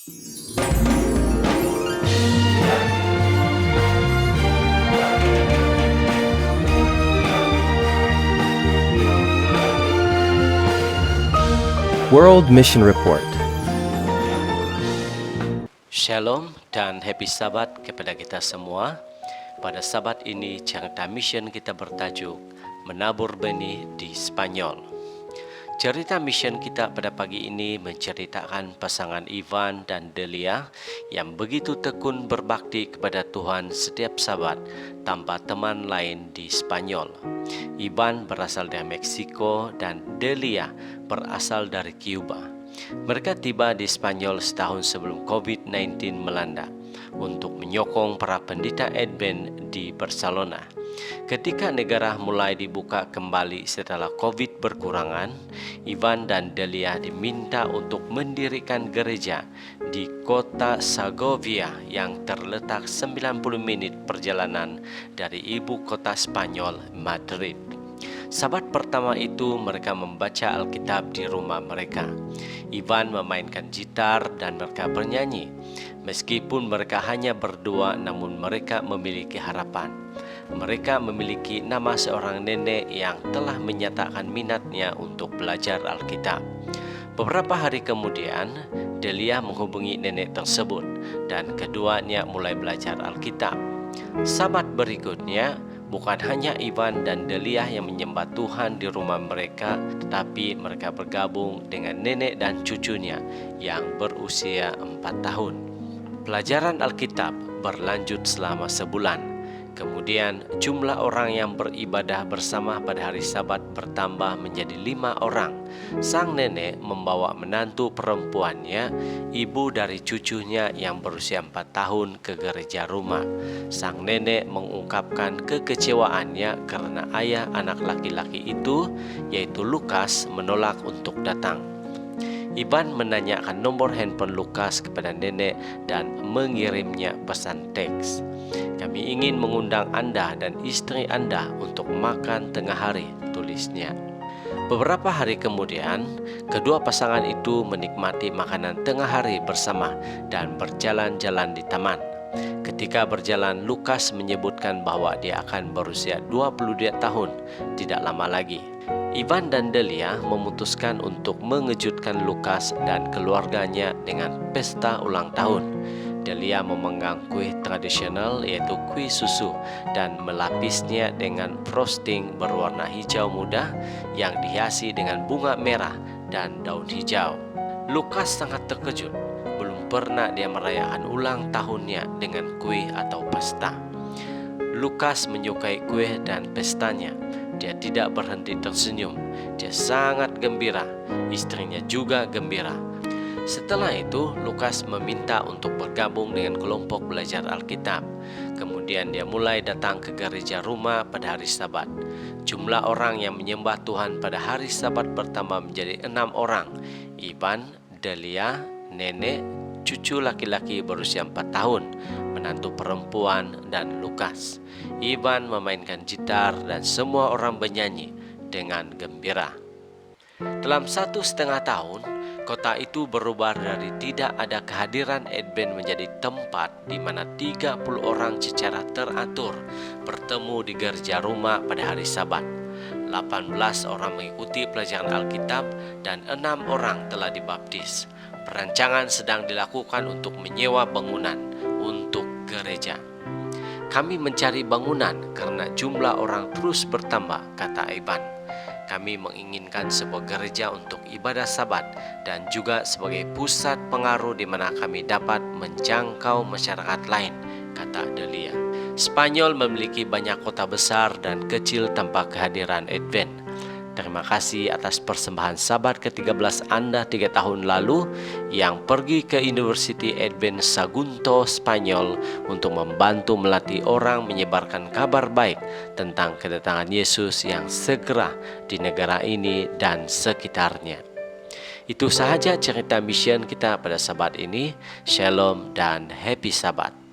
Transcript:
World Mission Report. Shalom dan happy Sabat kepada kita semua. Pada Sabat ini cerita mission kita bertajuk Menabur Benih di Spanyol. Cerita mission kita pada pagi ini menceritakan pasangan Ivan dan Delia yang begitu tekun berbakti kepada Tuhan setiap Sabat tanpa teman lain di Spanyol. Ivan berasal dari Meksiko dan Delia berasal dari Cuba. Mereka tiba di Spanyol setahun sebelum COVID-19 melanda untuk menyokong para pendeta Advent di Barcelona. Ketika negara mulai dibuka kembali setelah COVID berkurangan, Ivan dan Delia diminta untuk mendirikan gereja di kota Segovia yang terletak 90 menit perjalanan dari ibu kota Spanyol, Madrid. Sabat pertama itu mereka membaca Alkitab di rumah mereka. Ivan memainkan gitar dan mereka bernyanyi. Meskipun mereka hanya berdua, namun mereka memiliki harapan. Mereka memiliki nama seorang nenek yang telah menyatakan minatnya untuk belajar Alkitab. Beberapa hari kemudian, Delia menghubungi nenek tersebut dan keduanya mulai belajar Alkitab. Sabat berikutnya, bukan hanya Ivan dan Delia yang menyembah Tuhan di rumah mereka, tetapi mereka bergabung dengan nenek dan cucunya yang berusia 4 tahun. Pelajaran Alkitab berlanjut selama sebulan. Kemudian jumlah orang yang beribadah bersama pada hari Sabat bertambah menjadi 5 orang. Sang nenek membawa menantu perempuannya, ibu dari cucunya yang berusia 4 tahun ke gereja rumah. Sang nenek mengungkapkan kekecewaannya karena ayah anak laki-laki itu, yaitu Lukas, menolak untuk datang. Ivan menanyakan nomor handphone Lukas kepada nenek dan mengirimnya pesan teks. Kami ingin mengundang Anda dan istri Anda untuk makan tengah hari, tulisnya. Beberapa hari kemudian, kedua pasangan itu menikmati makanan tengah hari bersama dan berjalan-jalan di taman. Ketika berjalan, Lukas menyebutkan bahwa dia akan berusia 22 tahun, tidak lama lagi. Ivan dan Delia memutuskan untuk mengejutkan Lukas dan keluarganya dengan pesta ulang tahun. Delia memegang kue tradisional yaitu kue susu dan melapisnya dengan frosting berwarna hijau muda yang dihiasi dengan bunga merah dan daun hijau. Lukas sangat terkejut. Belum pernah dia merayakan ulang tahunnya dengan kue atau pesta. Lukas menyukai kue dan pestanya. Dia tidak berhenti tersenyum. Dia sangat gembira. Istrinya juga gembira. Setelah itu, Lukas meminta untuk bergabung dengan kelompok belajar Alkitab. Kemudian dia mulai datang ke gereja rumah pada hari Sabat. Jumlah orang yang menyembah Tuhan pada hari Sabat pertama menjadi 6 orang. Ivan, Delia, nenek, cucu laki-laki berusia 4 tahun, menantu perempuan, dan Lukas. Ivan memainkan gitar dan semua orang bernyanyi dengan gembira. Dalam 1,5 tahun, kota itu berubah dari tidak ada kehadiran Advent menjadi tempat di mana 30 orang secara teratur bertemu di gereja rumah pada hari Sabat. 18 orang mengikuti pelajaran Alkitab dan 6 orang telah dibaptis. Perancangan sedang dilakukan untuk menyewa bangunan untuk gereja. Kami mencari bangunan karena jumlah orang terus bertambah, kata Ivan. Kami menginginkan sebuah gereja untuk ibadah Sabat dan juga sebagai pusat pengaruh di mana kami dapat menjangkau masyarakat lain, kata Delia. Spanyol memiliki banyak kota besar dan kecil tanpa kehadiran Advent. Terima kasih atas persembahan Sabat ke-13 Anda 3 tahun lalu yang pergi ke University Advent Sagunto, Spanyol untuk membantu melatih orang menyebarkan kabar baik tentang kedatangan Yesus yang segera di negara ini dan sekitarnya. Itu sahaja cerita mission kita pada Sabat ini. Shalom dan happy Sabat.